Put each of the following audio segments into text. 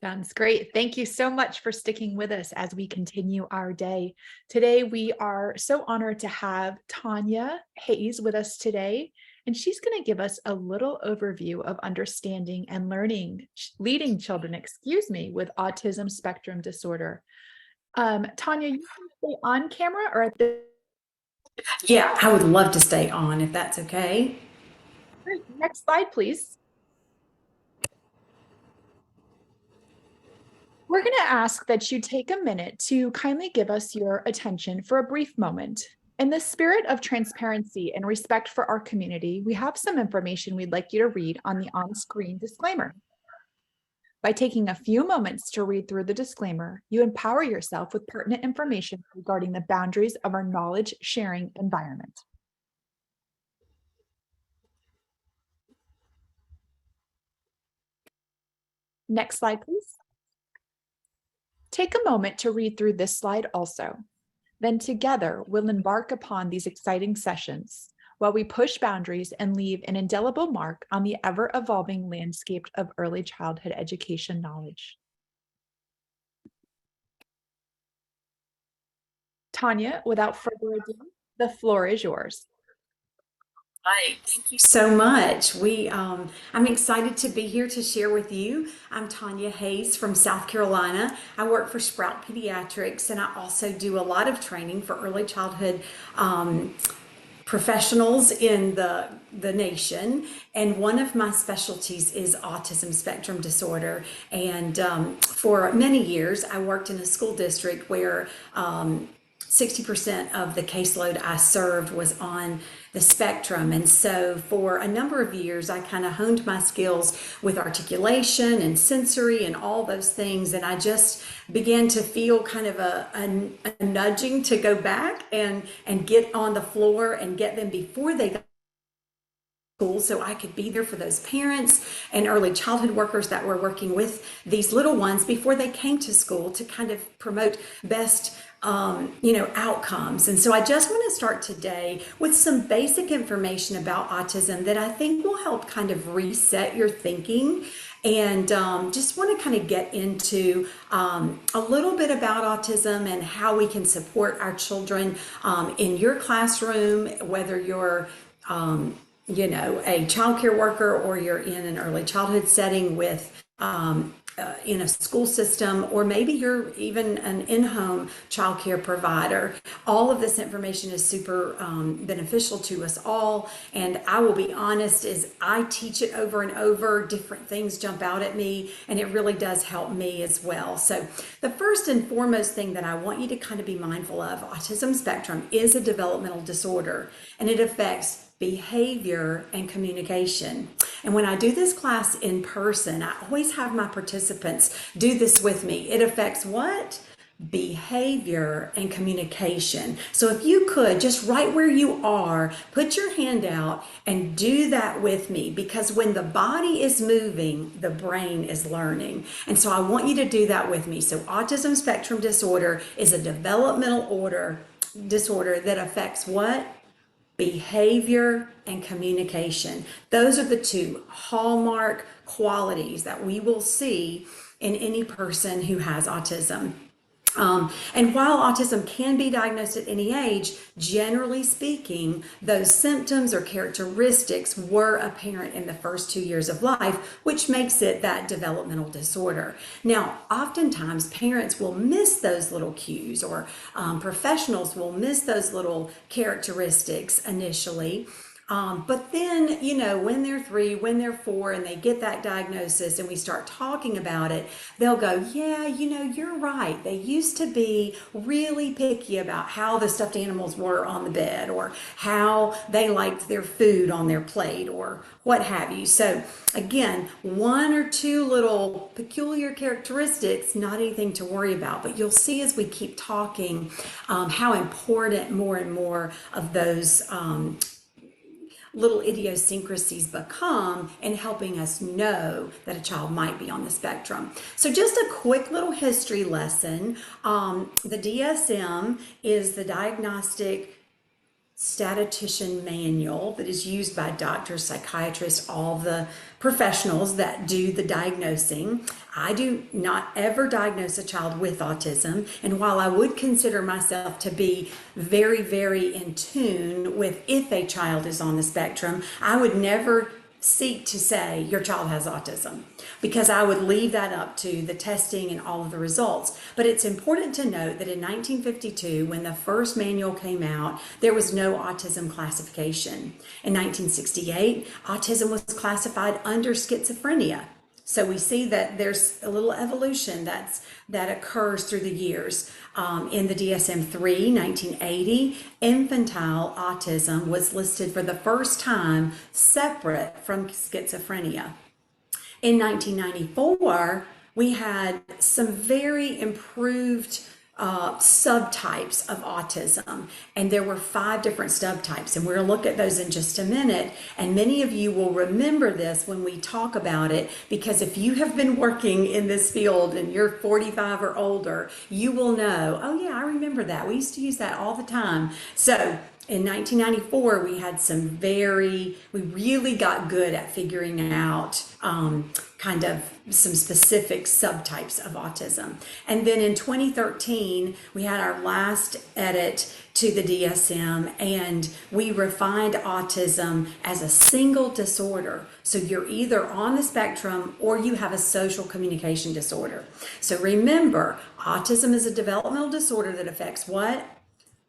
Sounds great. Thank you so much for sticking with us as we continue our day. Today, we are so honored to have Tonya Hayes with us today, and she's going to give us a little overview of understanding and leading children, with autism spectrum disorder. Tonya, you can stay on camera or at the Yeah, I would love to stay on if that's okay. next slide, please. We're going to ask that you take a minute to kindly give us your attention for a brief moment. In the spirit of transparency and respect for our community, we have some information we'd like you to read on the on-screen disclaimer. By taking a few moments to read through the disclaimer, you empower yourself with pertinent information regarding the boundaries of our knowledge sharing environment. Next slide, please. Take a moment to read through this slide also. Then together we'll embark upon these exciting sessions while we push boundaries and leave an indelible mark on the ever-evolving landscape of early childhood education knowledge. Tonya, without further ado, the floor is yours. Hi, thank you so much. I'm excited to be here to share with you. I'm Tonya Hayes from South Carolina. I work for Sprout Pediatrics, and I also do a lot of training for early childhood professionals in the nation, and one of my specialties is autism spectrum disorder. And for many years I worked in a school district where 60% of the caseload I served was on the spectrum. And so for a number of years, I kind of honed my skills with articulation and sensory and all those things. And I just began to feel kind of a nudging to go back and get on the floor and get them before they got school, so I could be there for those parents and early childhood workers that were working with these little ones before they came to school to kind of promote best outcomes. And so I just want to start today with some basic information about autism that I think will help kind of reset your thinking, and just want to kind of get into a little bit about autism and how we can support our children in your classroom, whether you're a child care worker or you're in an early childhood setting with in a school system, or maybe you're even an in-home child care provider. All of this information is super beneficial to us all. And I will be honest, as I teach it over and over, different things jump out at me, and it really does help me as well. So the first and foremost thing that I want you to kind of be mindful of, autism spectrum is a developmental disorder, and it affects behavior and communication. And when I do this class in person, I always have my participants do this with me. It affects what? Behavior and communication. So if you could, just right where you are, put your hand out and do that with me, because when the body is moving, the brain is learning. And so I want you to do that with me. So autism spectrum disorder is a developmental disorder that affects what? Behavior and communication. Those are the two hallmark qualities that we will see in any person who has autism. And while autism can be diagnosed at any age, generally speaking, those symptoms or characteristics were apparent in the first 2 years of life, which makes it that developmental disorder. Now, oftentimes parents will miss those little cues, or professionals will miss those little characteristics initially. But then, when they're 3, when they're 4, and they get that diagnosis and we start talking about it, they'll go, yeah, you're right. They used to be really picky about how the stuffed animals were on the bed, or how they liked their food on their plate, or what have you. So again, 1 or 2 little peculiar characteristics, not anything to worry about, but you'll see as we keep talking how important more and more of those little idiosyncrasies become in helping us know that a child might be on the spectrum. So just a quick little history lesson. The DSM is the Diagnostic statistician manual that is used by doctors, psychiatrists, all the professionals that do the diagnosing. I do not ever diagnose a child with autism. And while I would consider myself to be very, very in tune with if a child is on the spectrum, I would never seek to say your child has autism, because I would leave that up to the testing and all of the results. But it's important to note that in 1952, when the first manual came out, there was no autism classification. In 1968, autism was classified under schizophrenia. So we see that there's a little evolution that occurs through the years. In the DSM-3, 1980, infantile autism was listed for the first time separate from schizophrenia. In 1994, we had some very improved subtypes of autism, and there were 5 different subtypes, and we're going to look at those in just a minute. And many of you will remember this when we talk about it, because if you have been working in this field and you're 45 or older, you will know, oh yeah, I remember that, we used to use that all the time. So in 1994, we really got good at figuring out kind of some specific subtypes of autism. And then in 2013, we had our last edit to the DSM, and we refined autism as a single disorder. So you're either on the spectrum or you have a social communication disorder. So remember, autism is a developmental disorder that affects what?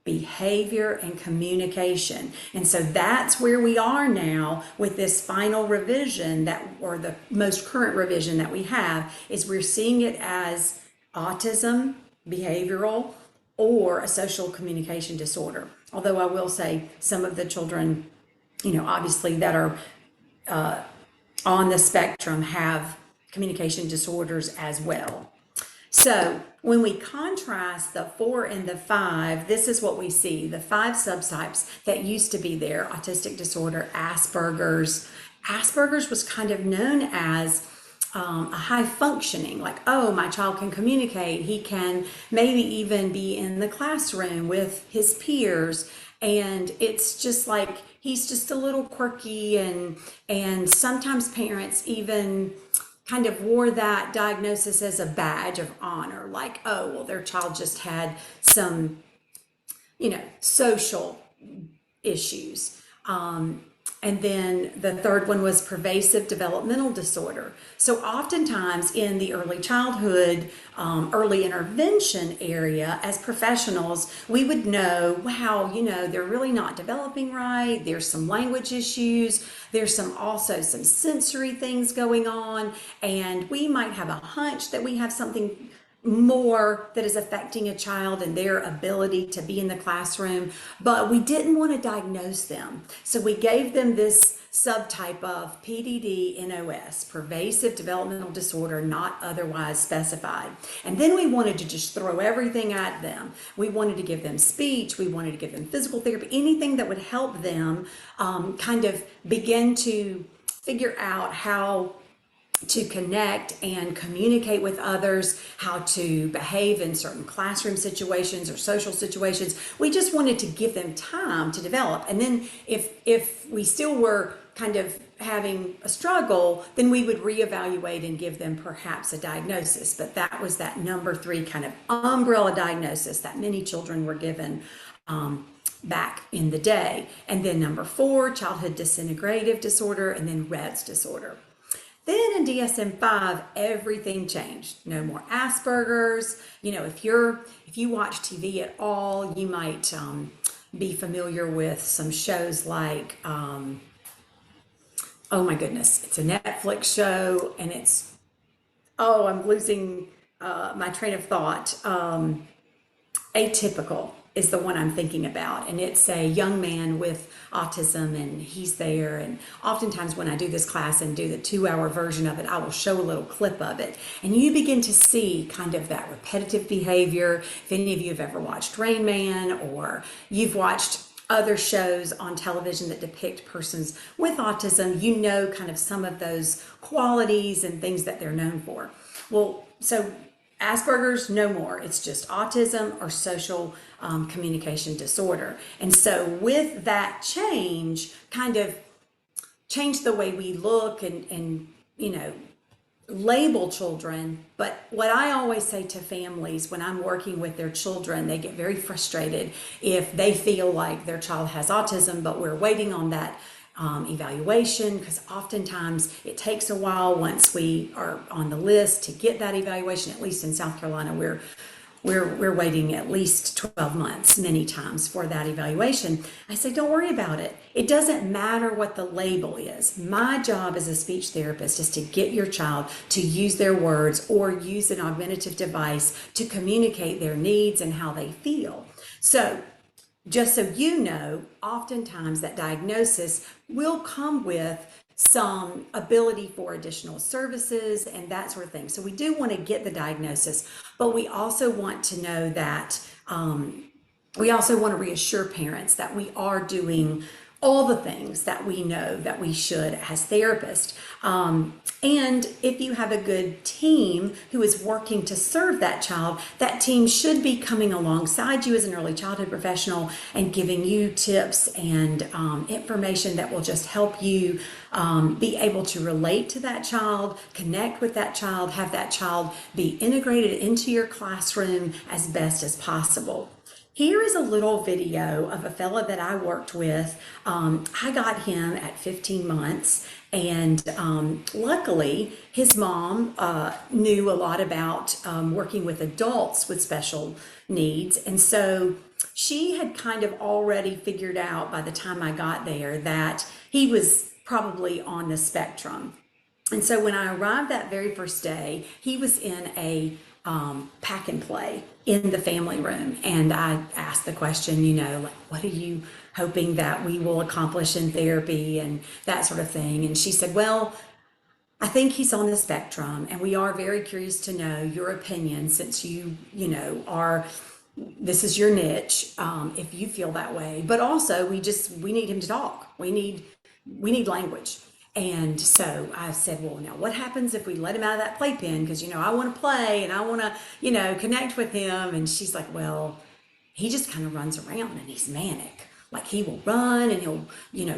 Behavior and communication. And so that's where we are now with this final revision or the most current revision that we have, is we're seeing it as autism, behavioral, or a social communication disorder. Although I will say some of the children, obviously that are on the spectrum have communication disorders as well. So when we contrast the 4 and the 5, this is what we see. The 5 subtypes that used to be there: autistic disorder, Asperger's. Asperger's was kind of known as a high functioning, like, oh, my child can communicate. He can maybe even be in the classroom with his peers. And it's just like, he's just a little quirky, and sometimes parents even kind of wore that diagnosis as a badge of honor, like, oh, well, their child just had some, social issues. And then the third one was pervasive developmental disorder. So oftentimes in the early childhood, early intervention area, as professionals, we would know, wow, they're really not developing right. There's some language issues. There's also some sensory things going on. And we might have a hunch that we have something more that is affecting a child and their ability to be in the classroom, but we didn't want to diagnose them. So we gave them this subtype of PDD-NOS, pervasive developmental disorder not otherwise specified. And then we wanted to just throw everything at them. We wanted to give them speech, we wanted to give them physical therapy, anything that would help them kind of begin to figure out how to connect and communicate with others, how to behave in certain classroom situations or social situations. We just wanted to give them time to develop. And then if we still were kind of having a struggle, then we would reevaluate and give them perhaps a diagnosis. But that was that number 3 kind of umbrella diagnosis that many children were given back in the day. And then number 4, childhood disintegrative disorder, and then Rett's disorder. Then in DSM-5, everything changed. No more Asperger's. If you watch TV at all, you might be familiar with some shows like, oh my goodness, it's a Netflix show, and I'm losing my train of thought. Atypical is the one I'm thinking about, and it's a young man with autism, and he's there, and oftentimes when I do this class and do the 2-hour version of it, I will show a little clip of it, and you begin to see kind of that repetitive behavior. If any of you have ever watched Rain Man, or you've watched other shows on television that depict persons with autism, kind of some of those qualities and things that they're known for. Well, so Asperger's, no more. It's just autism or social communication disorder. And so with that change, kind of changed the way we look and label children. But what I always say to families when I'm working with their children, they get very frustrated if they feel like their child has autism, but we're waiting on that evaluation, because oftentimes it takes a while once we are on the list to get that evaluation. At least in South Carolina, we're waiting at least 12 months many times for that evaluation. I say, don't worry about it. It doesn't matter what the label is. My job as a speech therapist is to get your child to use their words or use an augmentative device to communicate their needs and how they feel. So just so you know, oftentimes that diagnosis will come with some ability for additional services and that sort of thing. So we do want to get the diagnosis, but we also want to know that, we also want to reassure parents that we are doing all the things that we know that we should as therapists. And if you have a good team who is working to serve that child, that team should be coming alongside you as an early childhood professional and giving you tips and information that will just help you be able to relate to that child, connect with that child, have that child be integrated into your classroom as best as possible. Here is a little video of a fella that I worked with. I got him at 15 months, and luckily his mom knew a lot about working with adults with special needs. And so she had kind of already figured out by the time I got there that he was probably on the spectrum. And so when I arrived that very first day, he was in a pack and play in the family room. And I asked the question, like, what are you hoping that we will accomplish in therapy and that sort of thing? And she said, well, I think he's on the spectrum, and we are very curious to know your opinion, since you are, this is your niche, if you feel that way. But also we need him to talk. We need language. And so I said, well, now what happens if we let him out of that playpen? Because, I want to play and I want to, connect with him. And she's like, well, he just kind of runs around and he's manic. Like, he will run and he'll,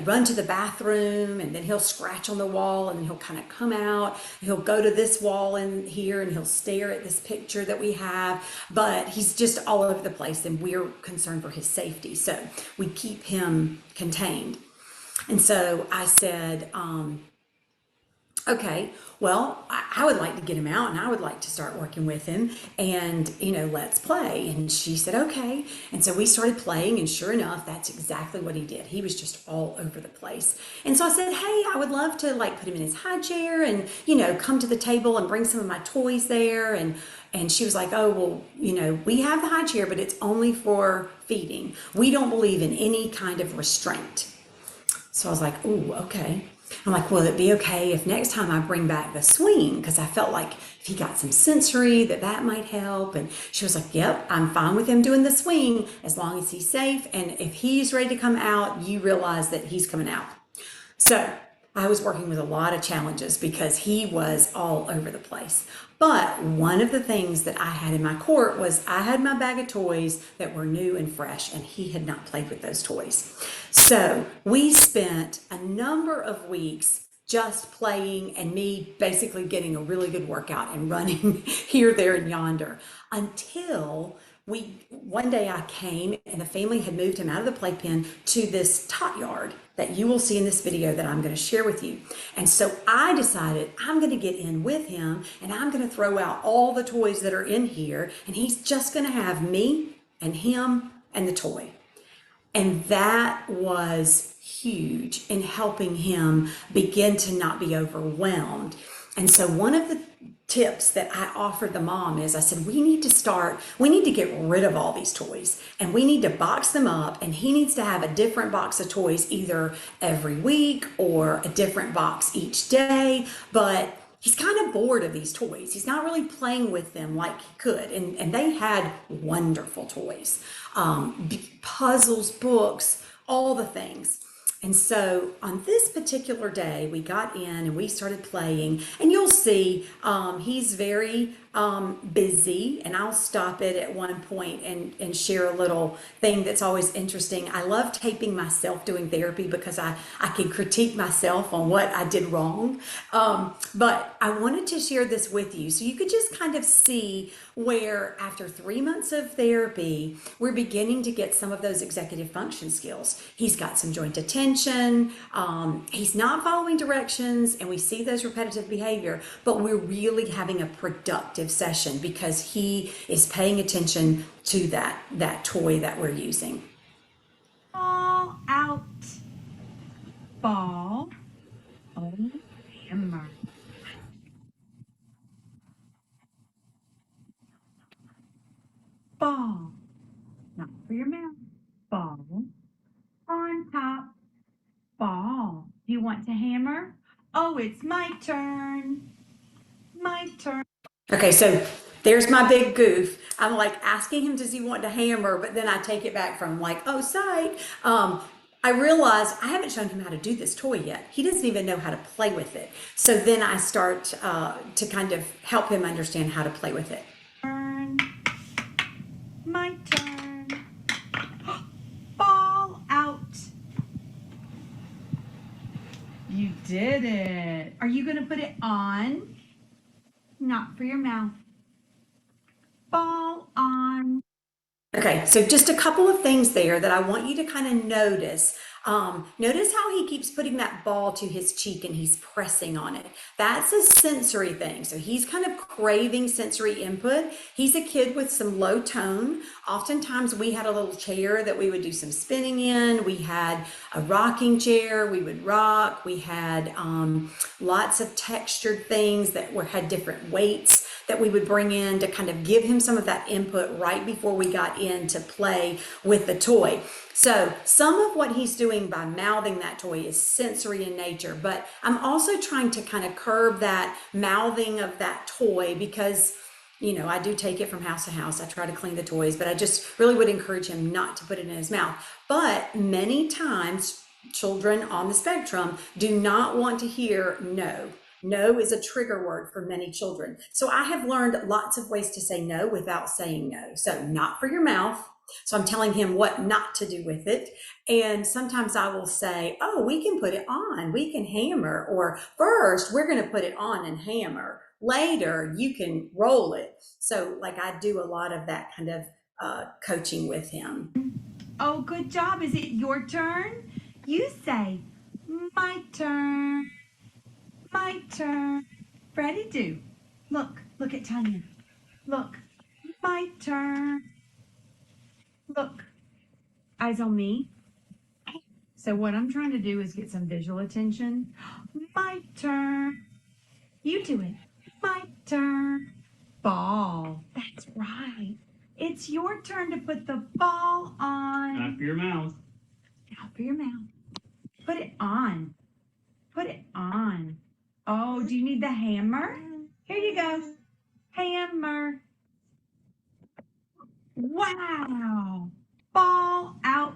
run to the bathroom, and then he'll scratch on the wall, and then he'll kind of come out. He'll go to this wall in here and he'll stare at this picture that we have, but he's just all over the place, and we're concerned for his safety. So we keep him contained. And so I said, okay, well, I would like to get him out, and I would like to start working with him, and, let's play. And she said, okay. And so we started playing, and sure enough, that's exactly what he did. He was just all over the place. And so I said, hey, I would love to put him in his high chair and, come to the table and bring some of my toys there. And she was like, oh, well, we have the high chair, but it's only for feeding. We don't believe in any kind of restraint. So I was like, ooh, okay. I'm like, will it be okay if next time I bring back the swing? Because I felt like if he got some sensory, that might help. And she was like, yep, I'm fine with him doing the swing as long as he's safe. And if he's ready to come out, you realize that he's coming out. So I was working with a lot of challenges because he was all over the place. But one of the things that I had in my court was I had my bag of toys that were new and fresh, and he had not played with those toys. So we spent a number of weeks just playing, and me basically getting a really good workout and running here, there, and yonder, until one day I came and the family had moved him out of the playpen to this tot yard that you will see in this video that I'm going to share with you. And so I decided I'm going to get in with him, and I'm going to throw out all the toys that are in here, and he's just going to have me and him and the toy. And that was huge in helping him begin to not be overwhelmed. And so one of the tips that I offered the mom is I said, we need to get rid of all these toys, and we need to box them up, and he needs to have a different box of toys either every week or a different box each day. But he's kind of bored of these toys. He's not really playing with them like he could. And they had wonderful toys, puzzles, books, all the things. And so on this particular day, we got in and we started playing, and you'll see he's very busy, and I'll stop it at one point and share a little thing that's always interesting. I love taping myself doing therapy because I can critique myself on what I did wrong. But I wanted to share this with you so you could just kind of see where after 3 months of therapy, we're beginning to get some of those executive function skills. He's got some joint attention, he's not following directions, and we see those repetitive behavior, but we're really having a productive session because he is paying attention to that toy that we're using. Ball out. Ball. Oh, hammer. Ball. Not for your mouth. Ball. On top. Ball. Do you want to hammer? Oh, it's my turn. My turn. Okay, so there's my big goof. I'm like asking him, does he want to hammer? But then I take it back from like, oh, sight. I realize I haven't shown him how to do this toy yet. He doesn't even know how to play with it. So then I start to kind of help him understand how to play with it. Turn. My turn. Ball out. You did it. Are you going to put it on? Not for your mouth. Ball on. Okay, so just a couple of things there that I want you to kind of notice. Notice how he keeps putting that ball to his cheek and he's pressing on it. That's a sensory thing. So he's kind of craving sensory input. He's a kid with some low tone. Oftentimes we had a little chair that we would do some spinning in. We had a rocking chair, we would rock. We had lots of textured things that had different weights that we would bring in to kind of give him some of that input right before we got in to play with the toy. So some of what he's doing by mouthing that toy is sensory in nature, but I'm also trying to kind of curb that mouthing of that toy because, you know, I do take it from house to house. I try to clean the toys, but I just really would encourage him not to put it in his mouth. But many times children on the spectrum do not want to hear no. No is a trigger word for many children. So I have learned lots of ways to say no without saying no. So not for your mouth. So I'm telling him what not to do with it. And sometimes I will say, oh, we can put it on. We can hammer. Or first, we're going to put it on and hammer. Later, you can roll it. So like I do a lot of that kind of coaching with him. Oh, good job. Is it your turn? You say, my turn. My turn. Freddie, do. Look at Tonya. Look, my turn. Look, eyes on me. So what I'm trying to do is get some visual attention. My turn. You do it. My turn. Ball. That's right. It's your turn to put the ball on. Not for your mouth. Not for your mouth. Put it on. Put it on. Oh, do you need the hammer? Here you go. Hammer. Wow. Ball out.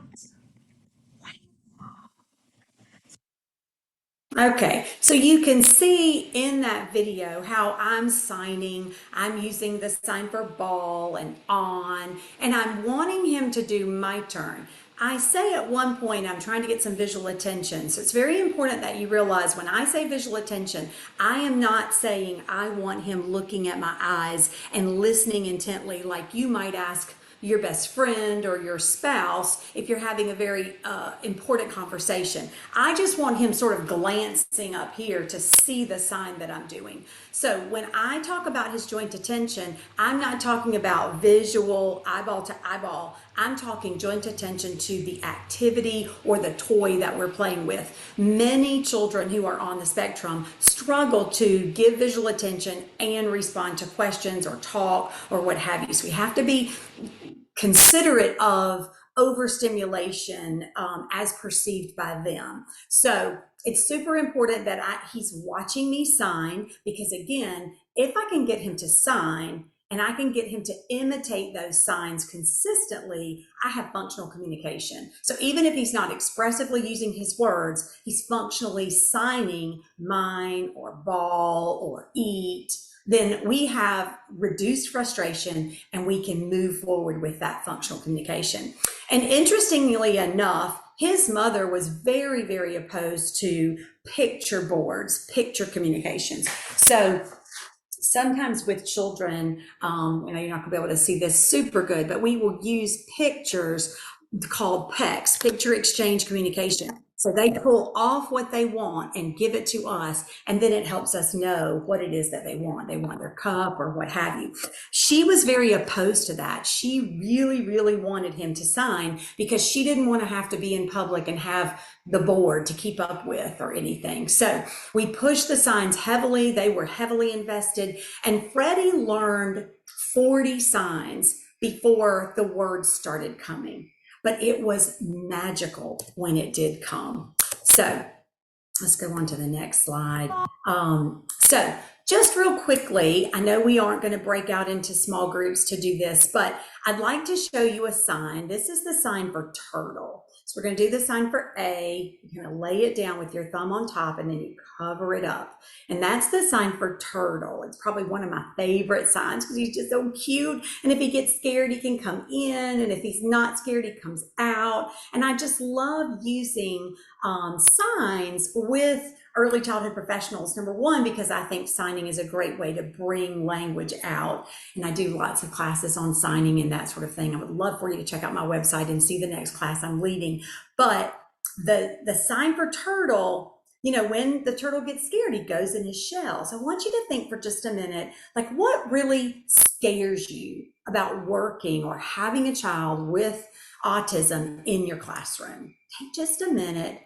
Okay, so you can see in that video how I'm signing. I'm using the sign for ball and on, and I'm wanting him to do my turn. I say at one point, I'm trying to get some visual attention. So it's very important that you realize when I say visual attention, I am not saying I want him looking at my eyes and listening intently like you might ask your best friend or your spouse if you're having a very important conversation. I just want him sort of glancing up here to see the sign that I'm doing. So when I talk about his joint attention, I'm not talking about visual eyeball to eyeball. I'm talking joint attention to the activity or the toy that we're playing with. Many children who are on the spectrum struggle to give visual attention and respond to questions or talk or what have you. So we have to be considerate of overstimulation as perceived by them. So it's super important that he's watching me sign, because again, if I can get him to sign and I can get him to imitate those signs consistently, I have functional communication. So even if he's not expressively using his words, he's functionally signing mine or ball or eat, then we have reduced frustration and we can move forward with that functional communication. And interestingly enough, his mother was very, very opposed to picture boards, picture communications. So sometimes with children, you're not gonna be able to see this super good, but we will use pictures called PECs, picture exchange communication. So they pull off what they want and give it to us, and then it helps us know what it is that they want. They want their cup or what have you. She was very opposed to that. She really, really wanted him to sign because she didn't want to have to be in public and have the board to keep up with or anything. So we pushed the signs heavily. They were heavily invested, and Freddie learned 40 signs before the words started coming. But it was magical when it did come. So let's go on to the next slide. So just real quickly, I know we aren't going to break out into small groups to do this, but I'd like to show you a sign. This is the sign for turtle. So we're going to do the sign for A. You're going to lay it down with your thumb on top and then you cover it up. And that's the sign for turtle. It's probably one of my favorite signs because he's just so cute. And if he gets scared, he can come in. And if he's not scared, he comes out. And I just love using signs with early childhood professionals. Number one, because I think signing is a great way to bring language out. And I do lots of classes on signing and that sort of thing. I would love for you to check out my website and see the next class I'm leading. But the sign for turtle, when the turtle gets scared, he goes in his shell. So I want you to think for just a minute, like what really scares you about working or having a child with autism in your classroom? Take just a minute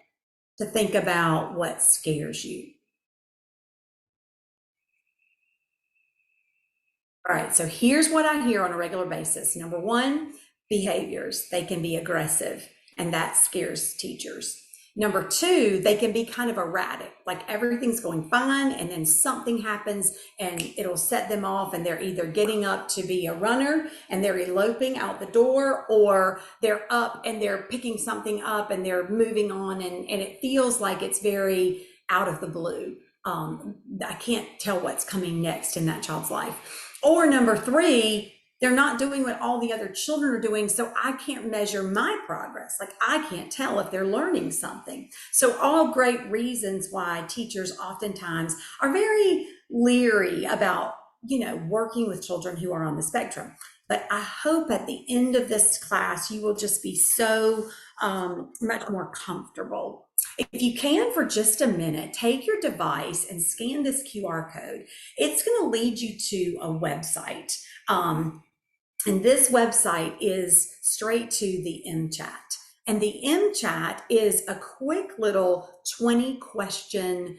to think about what scares you. All right, so here's what I hear on a regular basis. Number one, behaviors. They can be aggressive, and that scares teachers. Number two, they can be kind of erratic, like everything's going fine and then something happens and it'll set them off and they're either getting up to be a runner and they're eloping out the door, or they're up and they're picking something up and they're moving on and it feels like it's very out of the blue. I can't tell what's coming next in that child's life. Or number three, they're not doing what all the other children are doing, so I can't measure my progress. Like I can't tell if they're learning something. So all great reasons why teachers oftentimes are very leery about, working with children who are on the spectrum. But I hope at the end of this class, you will just be so much more comfortable. If you can, for just a minute, take your device and scan this QR code. It's going to lead you to a website. And this website is straight to the MCHAT. And the MCHAT is a quick little 20-question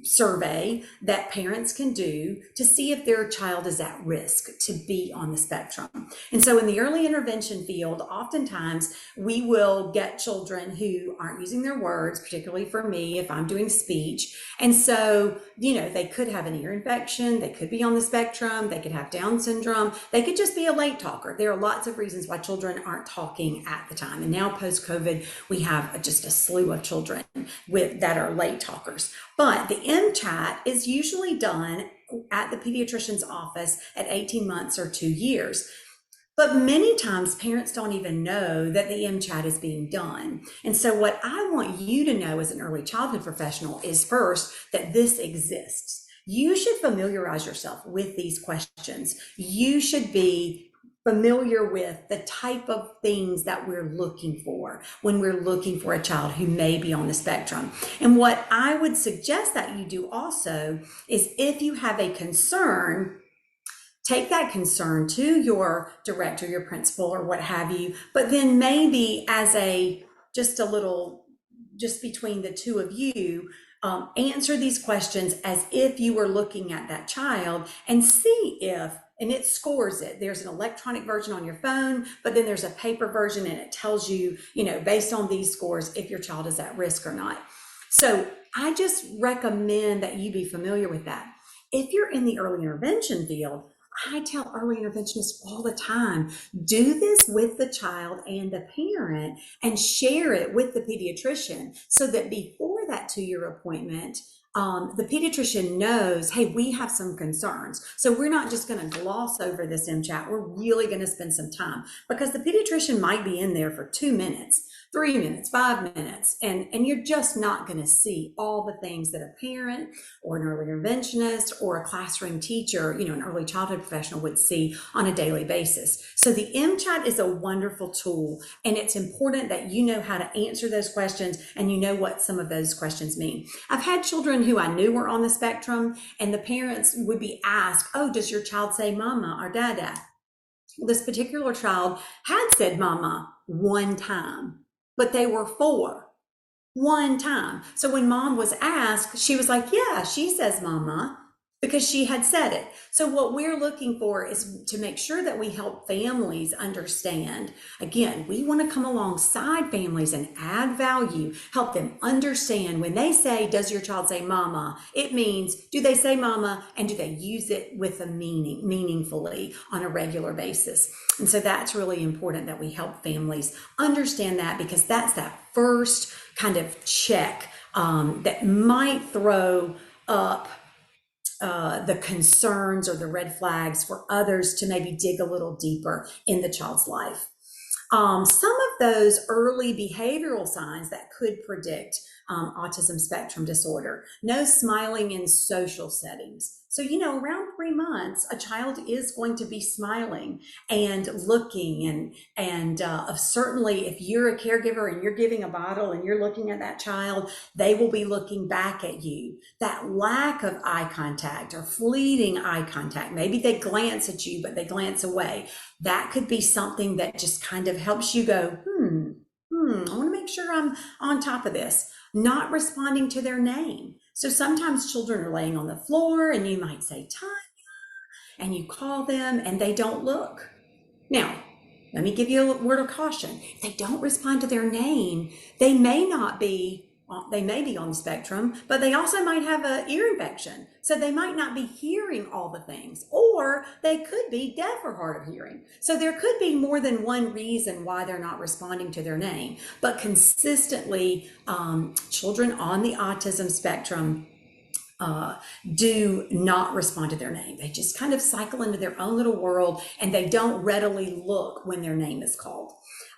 survey that parents can do to see if their child is at risk to be on the spectrum. And so in the early intervention field, oftentimes we will get children who aren't using their words, particularly for me if I'm doing speech. And so, they could have an ear infection, they could be on the spectrum, they could have Down syndrome, they could just be a late talker. There are lots of reasons why children aren't talking at the time. And now post-COVID, we have just a slew of children that are late talkers. But the MCHAT is usually done at the pediatrician's office at 18 months or 2 years. But many times parents don't even know that the MCHAT is being done. And so what I want you to know as an early childhood professional is first that this exists. You should familiarize yourself with these questions. You should be familiar with the type of things that we're looking for when we're looking for a child who may be on the spectrum. And what I would suggest that you do also is if you have a concern, take that concern to your director, your principal, or what have you, but then maybe as just between the two of you, answer these questions as if you were looking at that child and see and it scores it. There's an electronic version on your phone, but then there's a paper version and it tells you, based on these scores, if your child is at risk or not. So I just recommend that you be familiar with that. If you're in the early intervention field, I tell early interventionists all the time, do this with the child and the parent and share it with the pediatrician so that before that 2-year appointment, the pediatrician knows, hey, we have some concerns. So we're not just going to gloss over this MCHAT. We're really going to spend some time, because the pediatrician might be in there for 2 minutes, 3 minutes, 5 minutes, and you're just not going to see all the things that a parent or an early interventionist or a classroom teacher, an early childhood professional would see on a daily basis. So the MCHAT is a wonderful tool, and it's important that you know how to answer those questions and you know what some of those questions mean. I've had children who I knew were on the spectrum, and the parents would be asked, oh, does your child say mama or dada? This particular child had said mama one time, but they were 4. One time. So when mom was asked, she was like, yeah, she says mama, because she had said it. So what we're looking for is to make sure that we help families understand. Again, we want to come alongside families and add value, help them understand when they say, does your child say mama? It means, do they say mama, and do they use it with a meaning, meaningfully on a regular basis? And so that's really important that we help families understand that, because that's that first kind of check that might throw up the concerns or the red flags for others to maybe dig a little deeper in the child's life. Some of those early behavioral signs that could predict autism spectrum disorder: no smiling in social settings. So, around 3 months, a child is going to be smiling and looking, and certainly if you're a caregiver and you're giving a bottle and you're looking at that child, they will be looking back at you. That lack of eye contact or fleeting eye contact, maybe they glance at you, but they glance away. That could be something that just kind of helps you go, I want to make sure I'm on top of this. Not responding to their name. So sometimes children are laying on the floor and you might say, Tonya, and you call them and they don't look. Now, let me give you a word of caution. If they don't respond to their name, they may be on the spectrum, but they also might have an ear infection. So they might not be hearing all the things, or they could be deaf or hard of hearing. So there could be more than one reason why they're not responding to their name. But consistently, children on the autism spectrum do not respond to their name. They just kind of cycle into their own little world, and they don't readily look when their name is called.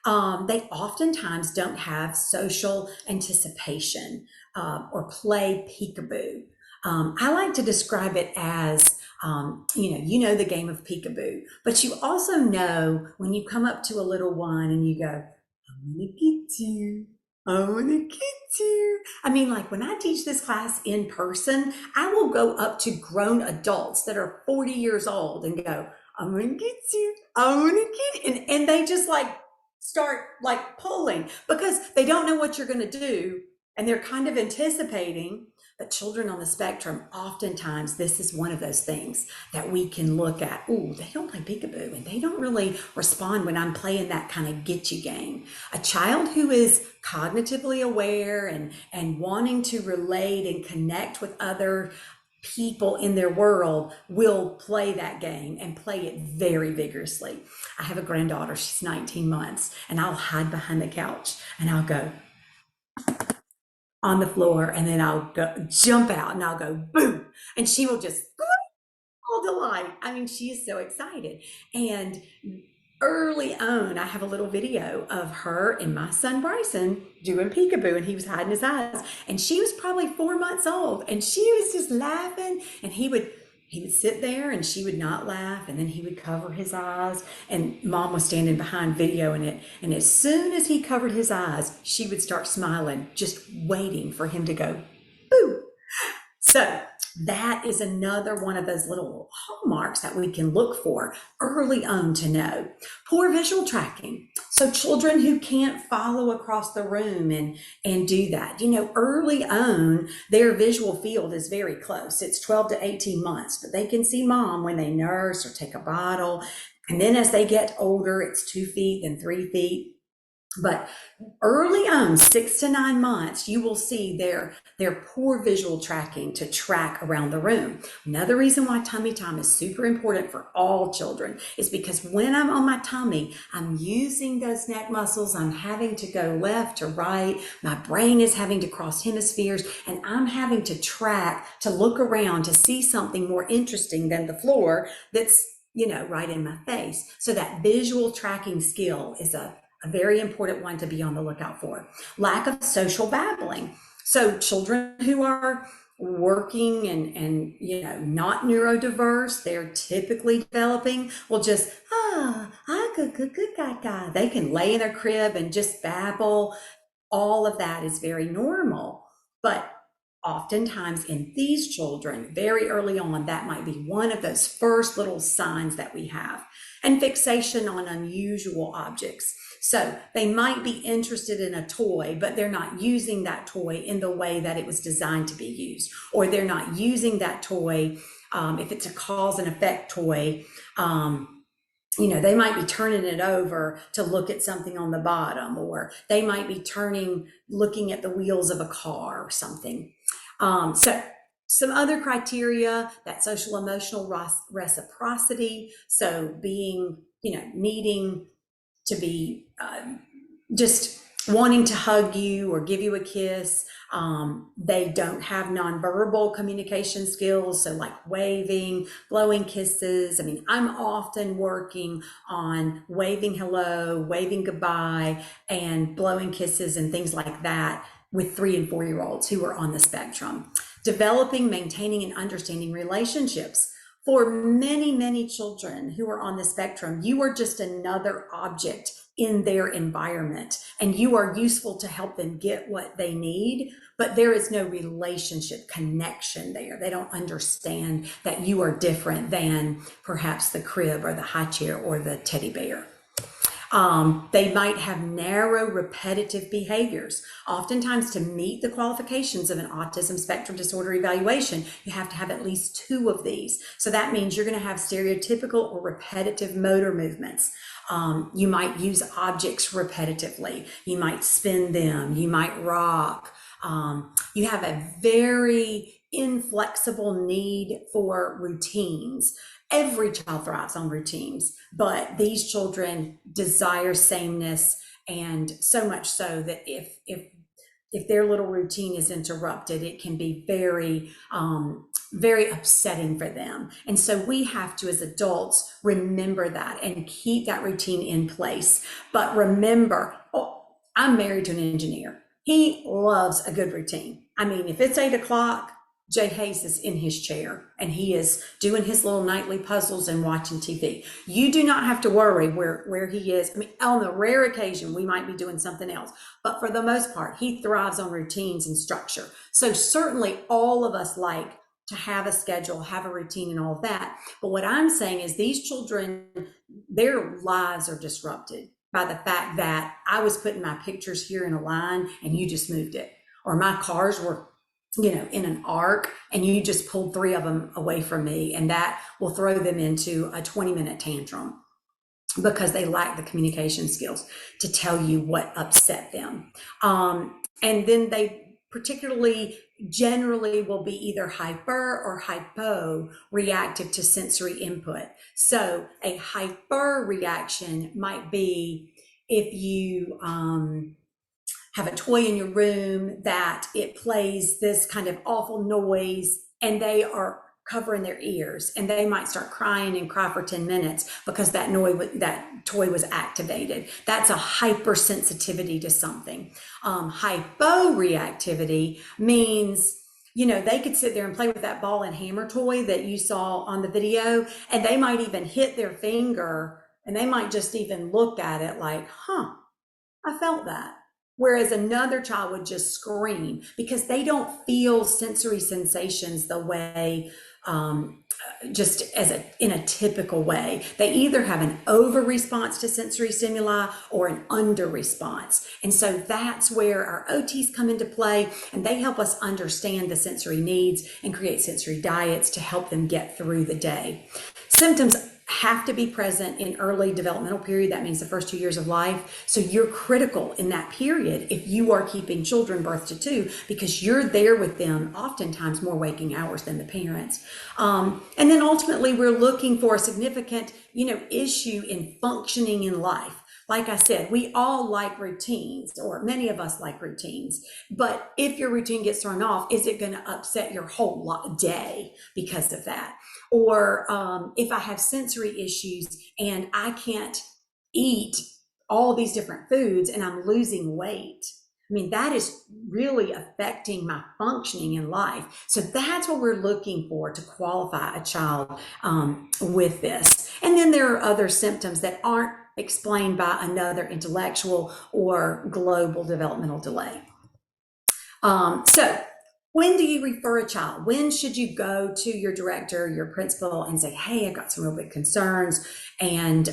They oftentimes don't have social anticipation or play peekaboo. I like to describe it as, the game of peekaboo, but you also know when you come up to a little one and you go, I'm gonna get you. I want to get you. I mean, like when I teach this class in person, I will go up to grown adults that are 40 years old and go, I'm going to get you. I want to get you. And they just start pulling, because they don't know what you're going to do. And they're kind of anticipating. But children on the spectrum, oftentimes this is one of those things that we can look at. Oh, they don't play peekaboo, and they don't really respond when I'm playing that kind of get you game. A child who is cognitively aware and wanting to relate and connect with other people in their world will play that game and play it very vigorously. I have a granddaughter, she's 19 months, and I'll hide behind the couch and I'll go on the floor, and then I'll go jump out and I'll go boom, and she will just all delight. I mean, she is so excited. And early on, I have a little video of her and my son Bryson doing peekaboo, and he was hiding his eyes, and she was probably 4 months old, and she was just laughing, and he would sit there and she would not laugh, and then he would cover his eyes, and mom was standing behind videoing it, and as soon as he covered his eyes, she would start smiling, just waiting for him to go boo. So that is another one of those little hallmarks that we can look for early on to know. Poor visual tracking. So children who can't follow across the room and do that. Early on, their visual field is very close. It's 12 to 18 months, but they can see mom when they nurse or take a bottle. And then as they get older, it's 2 feet, then 3 feet. But early on, 6 to 9 months, you will see their poor visual tracking to track around the room. Another reason why tummy time is super important for all children is because when I'm on my tummy, I'm using those neck muscles. I'm having to go left to right. My brain is having to cross hemispheres, and I'm having to track to look around to see something more interesting than the floor that's, right in my face. So that visual tracking skill is a very important one to be on the lookout for. Lack of social babbling. So children who are working and not neurodiverse, they're typically developing, will just, good guy. They can lay in their crib and just babble. All of that is very normal. But oftentimes in these children, very early on, that might be one of those first little signs that we have. And fixation on unusual objects. So they might be interested in a toy, but they're not using that toy in the way that it was designed to be used, or they're not using that toy. If it's a cause and effect toy, they might be turning it over to look at something on the bottom, or they might be looking at the wheels of a car or something. So some other criteria, that social emotional reciprocity. So being, needing to be just wanting to hug you or give you a kiss. They don't have nonverbal communication skills, so like waving, blowing kisses. I mean, I'm often working on waving hello, waving goodbye, and blowing kisses and things like that with 3 and 4-year-olds who are on the spectrum. Developing, maintaining, and understanding relationships. For many, many children who are on the spectrum, you are just another object in their environment, and you are useful to help them get what they need, but there is no relationship connection there. They don't understand that you are different than perhaps the crib or the high chair or the teddy bear. They might have narrow, repetitive behaviors. Oftentimes, to meet the qualifications of an autism spectrum disorder evaluation, you have to have at least 2 of these. So that means you're going to have stereotypical or repetitive motor movements. You might use objects repetitively. You might spin them. You might rock. You have a very inflexible need for routines. Every child thrives on routines, but these children desire sameness, and so much so that if their little routine is interrupted, it can be very, very upsetting for them. And so we have to, as adults, remember that and keep that routine in place. But remember, I'm married to an engineer. He loves a good routine. I mean, if it's 8 o'clock, Jay Hayes is in his chair and he is doing his little nightly puzzles and watching TV. You do not have to worry where he is. I mean, on the rare occasion, we might be doing something else, but for the most part, he thrives on routines and structure. So certainly all of us like to have a schedule, have a routine and all of that. But what I'm saying is these children, their lives are disrupted by the fact that I was putting my pictures here in a line and you just moved it, or my cars were in an arc and you just pulled 3 of them away from me, and that will throw them into a 20-minute tantrum because they lack the communication skills to tell you what upset them. And then they generally will be either hyper or hypo reactive to sensory input. So a hyper reaction might be if you have a toy in your room that it plays this kind of awful noise and they are covering their ears, and they might start crying and cry for 10 minutes because that toy was activated. That's a hypersensitivity to something. Hyporeactivity means, they could sit there and play with that ball and hammer toy that you saw on the video, and they might even hit their finger and they might just even look at it like, I felt that. Whereas another child would just scream because they don't feel sensory sensations the way, just in a typical way. They either have an over response to sensory stimuli or an under response. And so that's where our OTs come into play, and they help us understand the sensory needs and create sensory diets to help them get through the day. Symptoms have to be present in early developmental period. That means the first 2 years of life. So you're critical in that period if you are keeping children birth to two, because you're there with them oftentimes more waking hours than the parents. And then ultimately we're looking for a significant, issue in functioning in life. Like I said, we all like routines, or many of us like routines, but if your routine gets thrown off, is it going to upset your whole day because of that? Or if I have sensory issues and I can't eat all these different foods and I'm losing weight, I mean, that is really affecting my functioning in life. So that's what we're looking for to qualify a child with this. And then there are other symptoms that aren't explained by another intellectual or global developmental delay. So when do you refer a child? When should you go to your director, your principal, and say, hey, I've got some real big concerns, and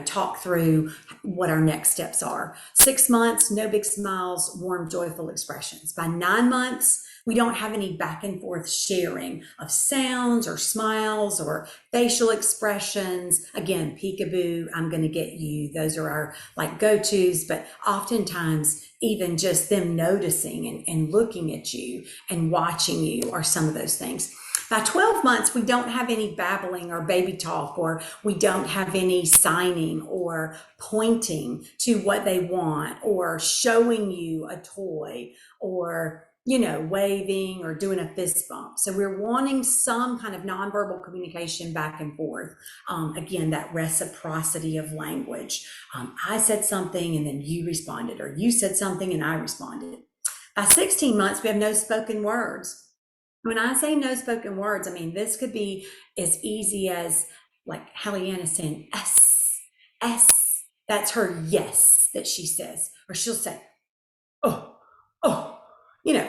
talk through what our next steps are? 6 months, no big smiles, warm, joyful expressions. By 9 months, we don't have any back and forth sharing of sounds or smiles or facial expressions. Again, peekaboo, I'm going to get you. Those are our go-tos, but oftentimes even just them noticing and looking at you and watching you are some of those things. By 12 months, we don't have any babbling or baby talk, or we don't have any signing or pointing to what they want or showing you a toy or waving or doing a fist bump. So we're wanting some kind of nonverbal communication back and forth. Again, that reciprocity of language. I said something and then you responded, or you said something and I responded. By 16 months, we have no spoken words. When I say no spoken words, I mean, this could be as easy as Hallianna saying S, S. That's her yes that she says. Or she'll say, oh, oh.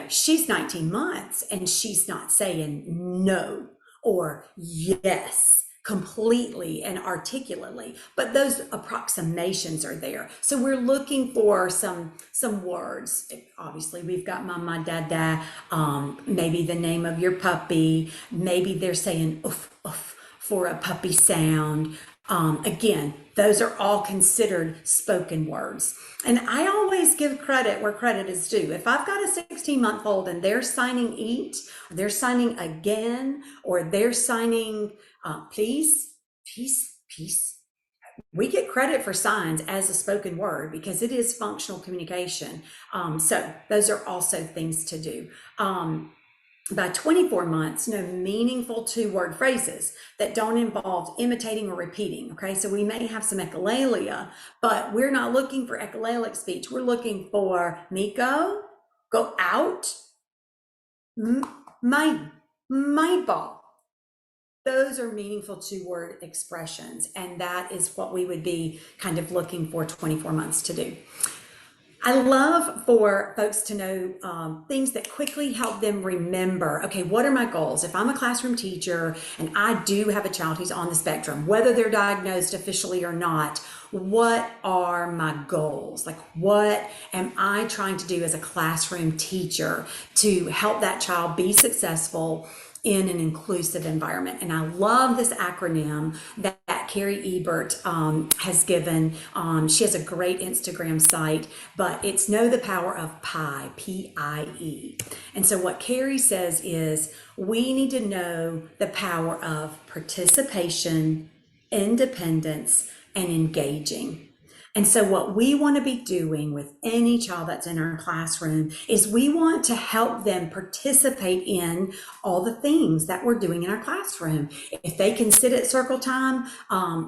She's 19 months and she's not saying no or yes completely and articulately, but those approximations are there. So we're looking for some words. Obviously, we've got mama, dada, maybe the name of your puppy. Maybe they're saying oof, oof for a puppy sound. Again, those are all considered spoken words. And I always give credit where credit is due. If I've got a 16-month-old and they're signing eat, they're signing again, or they're signing please, peace, peace, we get credit for signs as a spoken word because it is functional communication. So those are also things to do. By 24 months, no meaningful two-word phrases that don't involve imitating or repeating. Okay, so we may have some echolalia, but we're not looking for echolalic speech. We're looking for Miko, go out, my ball. Those are meaningful two-word expressions, and that is what we would be kind of looking for 24 months to do. I love for folks to know things that quickly help them remember, okay, what are my goals? If I'm a classroom teacher and I do have a child who's on the spectrum, whether they're diagnosed officially or not, what are my goals? What am I trying to do as a classroom teacher to help that child be successful in an inclusive environment? And I love this acronym that Carrie Ebert has given. She has a great Instagram site, but it's Know the Power of PIE, P-I-E. And so what Carrie says is we need to know the power of participation, independence, and engaging. And so what we want to be doing with any child that's in our classroom is we want to help them participate in all the things that we're doing in our classroom. If they can sit at circle time,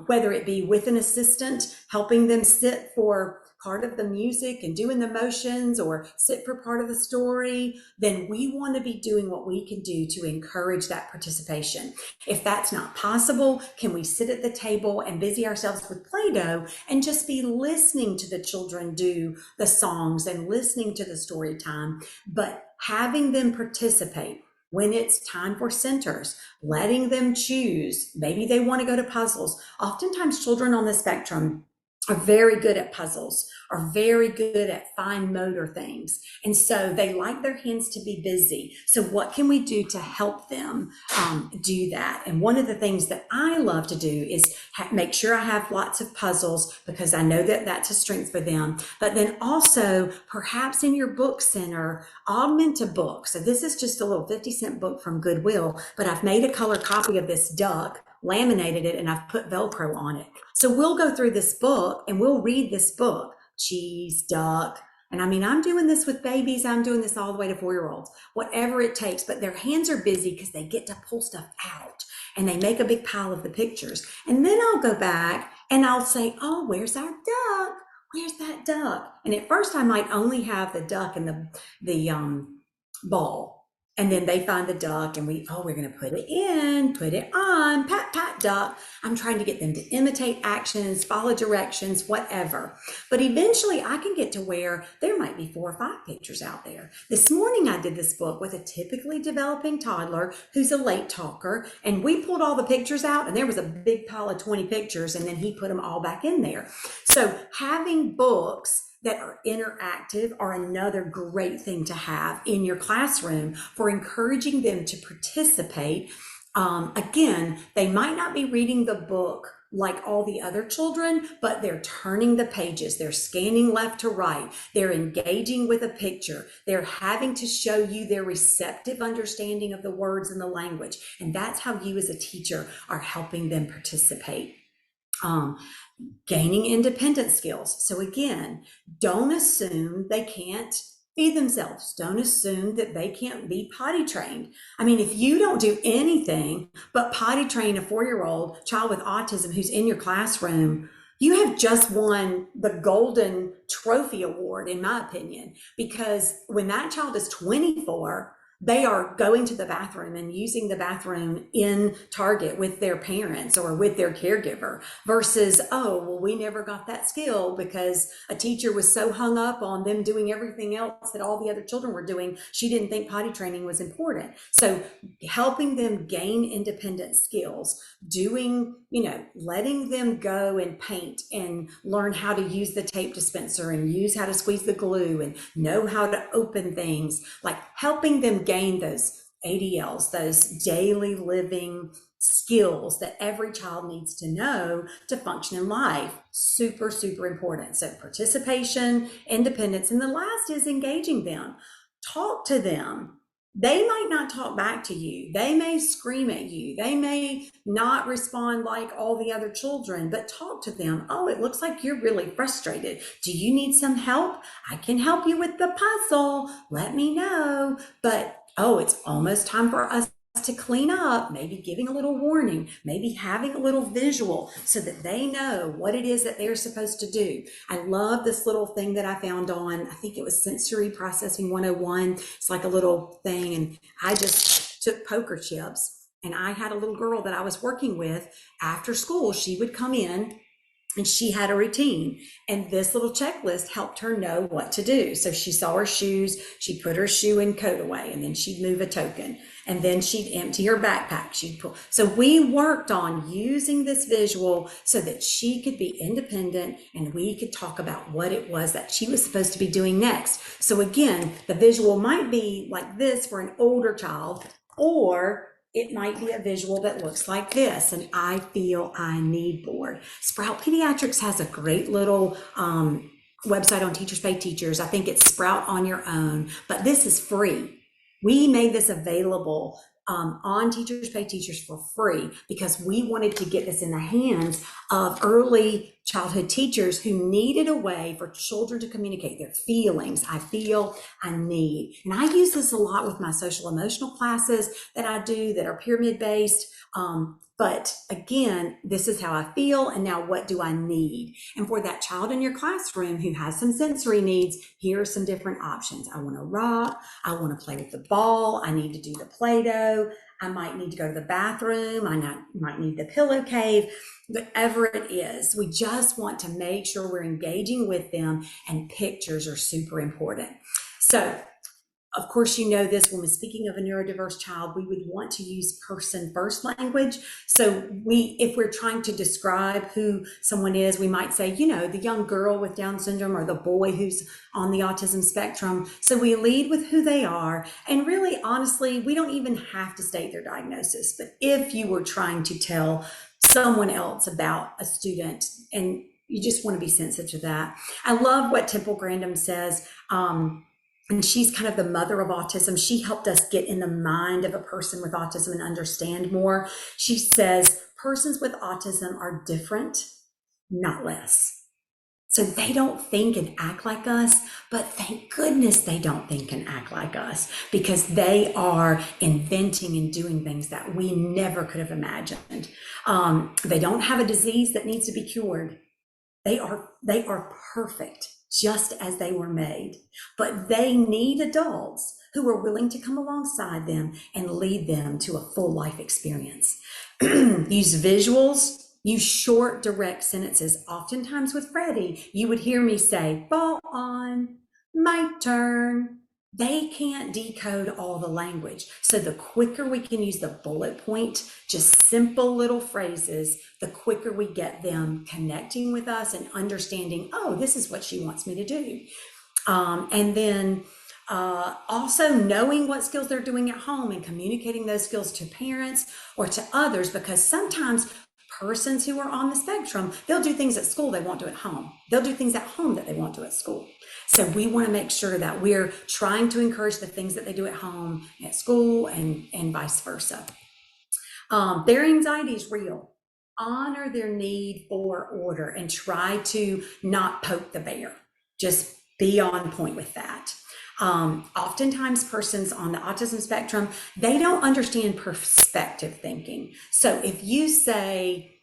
whether it be with an assistant, helping them sit for part of the music and doing the motions or sit for part of the story, then we want to be doing what we can do to encourage that participation. If that's not possible, can we sit at the table and busy ourselves with Play-Doh and just be listening to the children do the songs and listening to the story time, but having them participate when it's time for centers, letting them choose. Maybe they want to go to puzzles. Oftentimes children on the spectrum are very good at puzzles, are very good at fine motor things. And so they like their hands to be busy. So what can we do to help them do that? And one of the things that I love to do is make sure I have lots of puzzles, because I know that that's a strength for them. But then also, perhaps in your book center, augment a book. So this is just a little 50-cent book from Goodwill, but I've made a color copy of this duck, laminated it, and I've put Velcro on it. So we'll go through this book and we'll read this book, cheese, duck. And I mean, I'm doing this with babies. I'm doing this all the way to 4-year-olds, whatever it takes. But their hands are busy because they get to pull stuff out and they make a big pile of the pictures. And then I'll go back and I'll say, oh, where's our duck? Where's that duck? And at first I might only have the duck and the ball. And then they find the duck and we're going to put it in, put it on, pat, pat, duck. I'm trying to get them to imitate actions, follow directions, whatever. But eventually I can get to where there might be 4 or 5 pictures out there. This morning I did this book with a typically developing toddler who's a late talker. And we pulled all the pictures out and there was a big pile of 20 pictures, and then he put them all back in there. So having books that are interactive are another great thing to have in your classroom for encouraging them to participate. Again, they might not be reading the book like all the other children, but they're turning the pages, they're scanning left to right, they're engaging with a picture, they're having to show you their receptive understanding of the words and the language. And that's how you as a teacher are helping them participate. Gaining independent skills. So again, don't assume they can't feed themselves. Don't assume that they can't be potty trained. I mean, if you don't do anything but potty train a 4-year-old child with autism who's in your classroom, you have just won the golden trophy award, in my opinion, because when that child is 24, they are going to the bathroom and using the bathroom in Target with their parents or with their caregiver versus, oh, well, we never got that skill because a teacher was so hung up on them doing everything else that all the other children were doing. She didn't think potty training was important. So helping them gain independent skills, letting them go and paint and learn how to use the tape dispenser and use how to squeeze the glue and know how to open things, like helping them gain those ADLs, those daily living skills that every child needs to know to function in life. Super, super important. So participation, independence, and the last is engaging them. Talk to them. They might not talk back to you. They may scream at you. They may not respond like all the other children, but talk to them. Oh, it looks like you're really frustrated. Do you need some help? I can help you with the puzzle. Let me know. But, oh, it's almost time for us to clean up, maybe giving a little warning, maybe having a little visual so that they know what it is that they're supposed to do. I love this little thing that I found on, I think it was Sensory Processing 101. It's like a little thing. And I just took poker chips, and I had a little girl that I was working with after school. She would come in and she had a routine, and this little checklist helped her know what to do. So she saw her shoes, she'd put her shoe and coat away, and then she'd move a token, and then she'd empty her backpack, she'd pull. So we worked on using this visual so that she could be independent and we could talk about what it was that she was supposed to be doing next. So again, the visual might be like this for an older child, or it might be a visual that looks like this, an I feel I need board. Sprout Pediatrics has a great little website on Teachers Pay Teachers. I think it's Sprout on Your Own, but this is free. We made this available on Teachers Pay Teachers for free because we wanted to get this in the hands of early childhood teachers who needed a way for children to communicate their feelings. I feel, I need. And I use this a lot with my social emotional classes that I do that are pyramid based. But again, this is how I feel, and now what do I need? And for that child in your classroom who has some sensory needs, here are some different options. I want to rock, I want to play with the ball, I need to do the Play-Doh, I might need to go to the bathroom, I might need the pillow cave, whatever it is. We just want to make sure we're engaging with them, and pictures are super important. So Of course, you know this, when we're speaking of a neurodiverse child, we would want to use person first language. So if we're trying to describe who someone is, we might say, the young girl with Down syndrome or the boy who's on the autism spectrum. So we lead with who they are. And really, honestly, we don't even have to state their diagnosis. But if you were trying to tell someone else about a student, and you just want to be sensitive to that. I love what Temple Grandin says. And she's kind of the mother of autism. She helped us get in the mind of a person with autism and understand more. She says, persons with autism are different, not less. So they don't think and act like us, but thank goodness they don't think and act like us, because they are inventing and doing things that we never could have imagined. They don't have a disease that needs to be cured. They are perfect, just as they were made, but they need adults who are willing to come alongside them and lead them to a full life experience. Use visuals, use short, direct sentences. Oftentimes with Freddie, you would hear me say, ball on, my turn. They can't decode all the language. So the quicker we can use the bullet point, just simple little phrases, the quicker we get them connecting with us and understanding, oh, this is what she wants me to do. And then also knowing what skills they're doing at home and communicating those skills to parents or to others, because sometimes persons who are on the spectrum, they'll do things at school they won't do at home. They'll do things at home that they won't do at school. So we want to make sure that we're trying to encourage the things that they do at home, at school, and vice versa. Their anxiety is real. Honor their need for order and try to not poke the bear. Just be on point with that. Oftentimes persons on the autism spectrum, they don't understand perspective thinking. So if you say,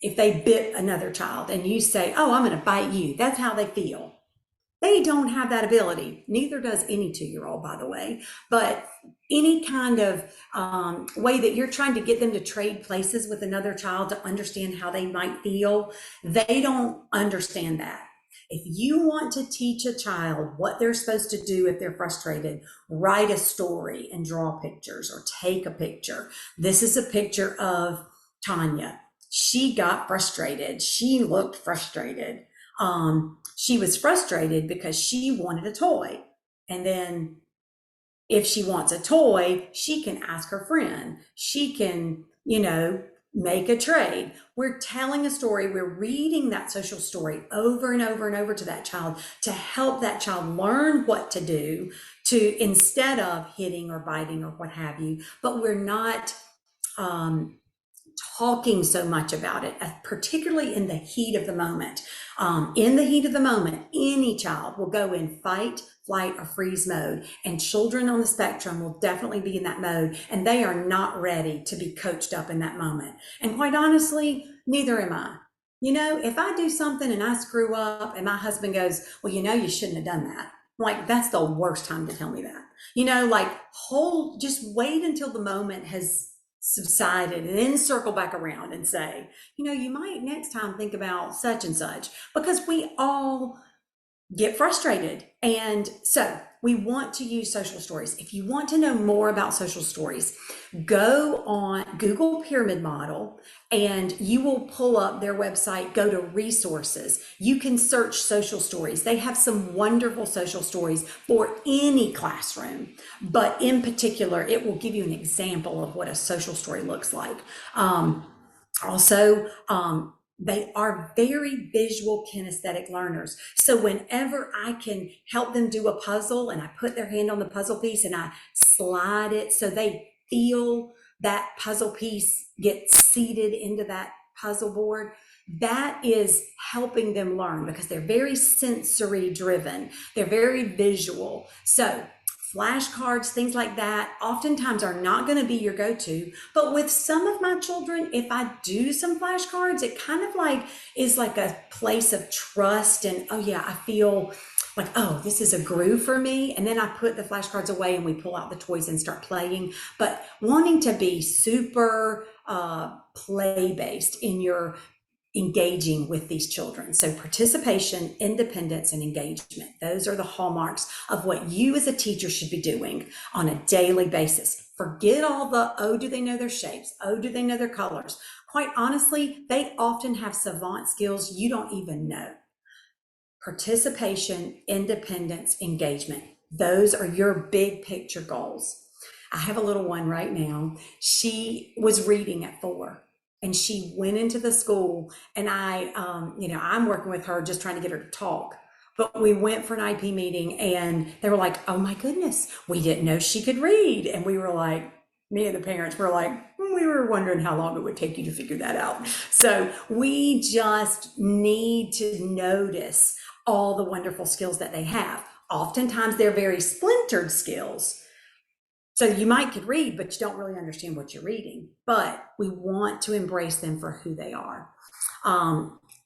if they bit another child and you say, oh, I'm going to bite you, that's how they feel. They don't have that ability. Neither does any 2-year-old, by the way. But any kind of way that you're trying to get them to trade places with another child to understand how they might feel, they don't understand that. If you want to teach a child what they're supposed to do if they're frustrated, write a story and draw pictures or take a picture. This is a picture of Tonya. She got frustrated. She looked frustrated. She was frustrated because she wanted a toy. And then if she wants a toy, she can ask her friend. She can, make a trade. We're telling a story. We're reading that social story over and over and over to that child to help that child learn what to do, to instead of hitting or biting or what have you. But we're not talking so much about it, particularly in the heat of the moment. In the heat of the moment, any child will go in fight, flight, or freeze mode. And children on the spectrum will definitely be in that mode, and they are not ready to be coached up in that moment. And quite honestly, neither am I. If I do something and I screw up and my husband goes, well, you shouldn't have done that. Like, that's the worst time to tell me that. Just wait until the moment has subsided and then circle back around and say, you might next time think about such and such, because we all get frustrated. And so we want to use social stories. If you want to know more about social stories, go on Google Pyramid Model and you will pull up their website, go to resources. You can search social stories. They have some wonderful social stories for any classroom, but in particular, it will give you an example of what a social story looks like. They are very visual kinesthetic learners. So whenever I can help them do a puzzle and I put their hand on the puzzle piece and I slide it so they feel that puzzle piece get seated into that puzzle board, that is helping them learn, because they're very sensory driven. They're very visual. So flashcards, things like that, oftentimes are not going to be your go-to. But with some of my children, if I do some flashcards, it kind of is like a place of trust. And, oh yeah, I feel like, oh, this is a groove for me. And then I put the flashcards away and we pull out the toys and start playing. But wanting to be super play-based in your engaging with these children. So participation, independence, and engagement. Those are the hallmarks of what you as a teacher should be doing on a daily basis. Forget all the, oh, do they know their shapes? Oh, do they know their colors? Quite honestly, they often have savant skills you don't even know. Participation, independence, engagement. Those are your big picture goals. I have a little one right now. She was reading at 4. And she went into the school, and I'm working with her, just trying to get her to talk. But we went for an IP meeting, and they were like, oh my goodness, we didn't know she could read. And we were like, me and the parents were like, we were wondering how long it would take you to figure that out. So we just need to notice all the wonderful skills that they have. Oftentimes they're very splintered skills. So you might could read, but you don't really understand what you're reading. But we want to embrace them for who they are.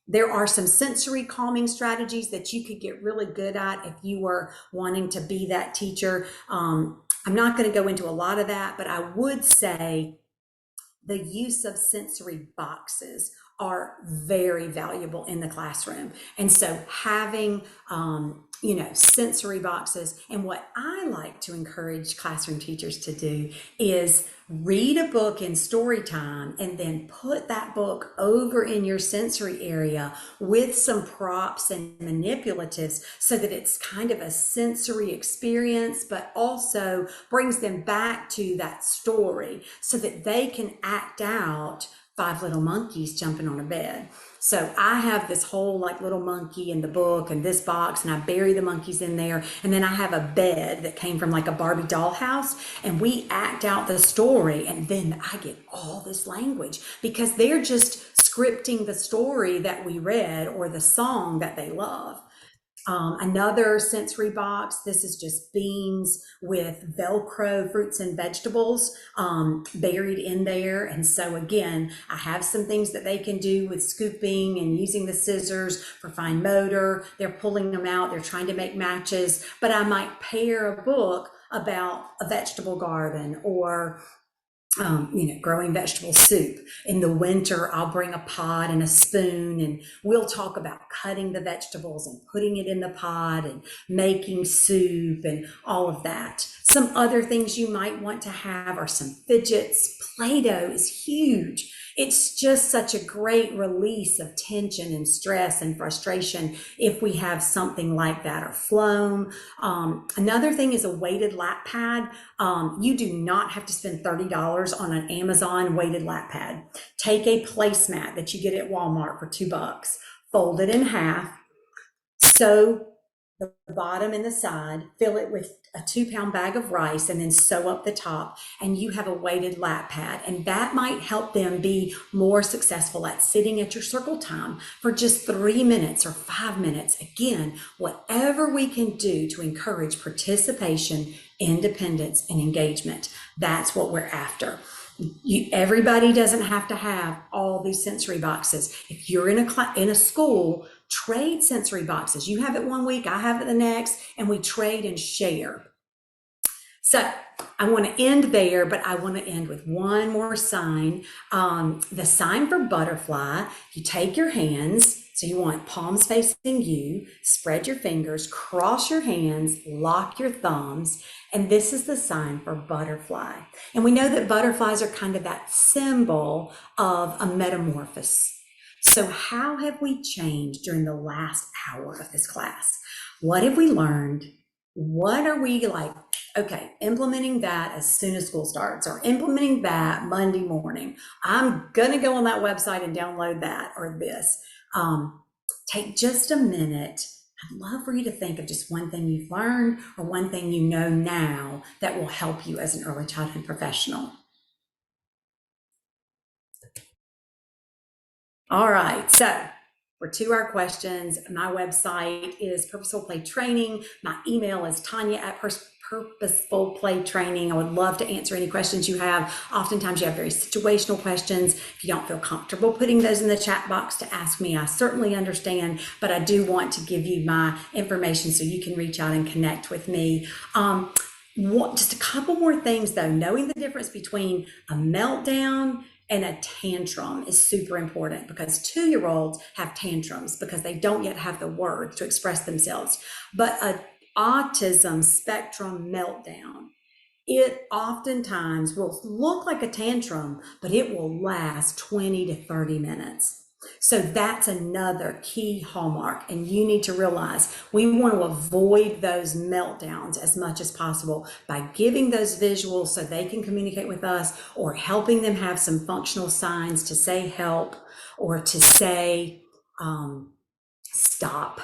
There are some sensory calming strategies that you could get really good at if you were wanting to be that teacher. I'm not going to go into a lot of that, but I would say the use of sensory boxes are very valuable in the classroom. And so having, sensory boxes, and what I like to encourage classroom teachers to do is read a book in story time and then put that book over in your sensory area with some props and manipulatives so that it's kind of a sensory experience, but also brings them back to that story so that they can act out 5 little monkeys jumping on a bed. So I have this whole little monkey in the book and this box, and I bury the monkeys in there. And then I have a bed that came from a Barbie doll house, and we act out the story. And then I get all this language because they're just scripting the story that we read or the song that they love. Another sensory box, this is just beans with Velcro fruits and vegetables buried in there. And so again, I have some things that they can do with scooping and using the scissors for fine motor. They're pulling them out, they're trying to make matches, but I might pair a book about a vegetable garden or growing vegetable soup. In the winter, I'll bring a pot and a spoon, and we'll talk about cutting the vegetables and putting it in the pot and making soup and all of that. Some other things you might want to have are some fidgets. Play-Doh is huge. It's just such a great release of tension and stress and frustration if we have something like that, or foam. Another thing is a weighted lap pad. You do not have to spend $30 on an Amazon weighted lap pad. Take a placemat that you get at Walmart for $2, fold it in half, sew the bottom and the side, fill it with a 2-pound bag of rice, and then sew up the top, and you have a weighted lap pad. And that might help them be more successful at sitting at your circle time for just 3 minutes or 5 minutes. Again, whatever we can do to encourage participation, independence, and engagement, that's what we're after. Everybody doesn't have to have all these sensory boxes. If you're in a school, trade sensory boxes. You have it one week, I have it the next, and we trade and share. So I want to end there, but I want to end with one more sign. The sign for butterfly, you take your hands, so you want palms facing you, spread your fingers, cross your hands, lock your thumbs, and this is the sign for butterfly. And we know that butterflies are kind of that symbol of a metamorphosis. So how have we changed during the last hour of this class? What have we learned? What are we implementing that as soon as school starts, or implementing that Monday morning? I'm gonna go on that website and download that or this. Take just a minute. I'd love for you to think of just one thing you've learned or one thing you know now that will help you as an early childhood professional. All right, so for 2-hour questions, my website is Purposeful Play Training. My email is Tonya at Purposeful Play Training. I would love to answer any questions you have. Oftentimes you have very situational questions. If you don't feel comfortable putting those in the chat box to ask me, I certainly understand, but I do want to give you my information so you can reach out and connect with me. Just a couple more things though, knowing the difference between a meltdown And a tantrum is super important because 2-year-olds have tantrums because they don't yet have the words to express themselves. But a autism spectrum meltdown, it oftentimes will look like a tantrum, but it will last 20 to 30 minutes. So that's another key hallmark. And you need to realize we want to avoid those meltdowns as much as possible by giving those visuals so they can communicate with us, or helping them have some functional signs to say help, or to say stop,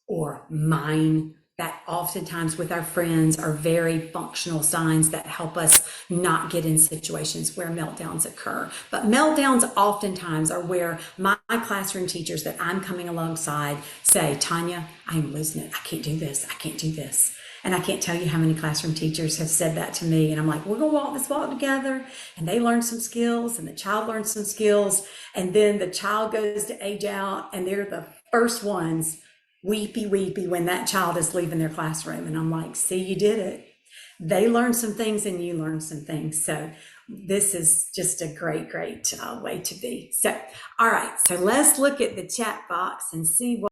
or mine. That oftentimes with our friends are very functional signs that help us not get in situations where meltdowns occur. But meltdowns oftentimes are where my classroom teachers that I'm coming alongside say, Tonya, I'm losing it. I can't do this. I can't do this. And I can't tell you how many classroom teachers have said that to me. And I'm like, we're going to walk this walk together. And they learn some skills, and the child learns some skills. And then the child goes to age out, and they're the first ones weepy when that child is leaving their classroom. And I'm like, see, you did it. They learned some things and you learned some things. So this is just a great way to be. So, all right, so let's look at the chat box and see what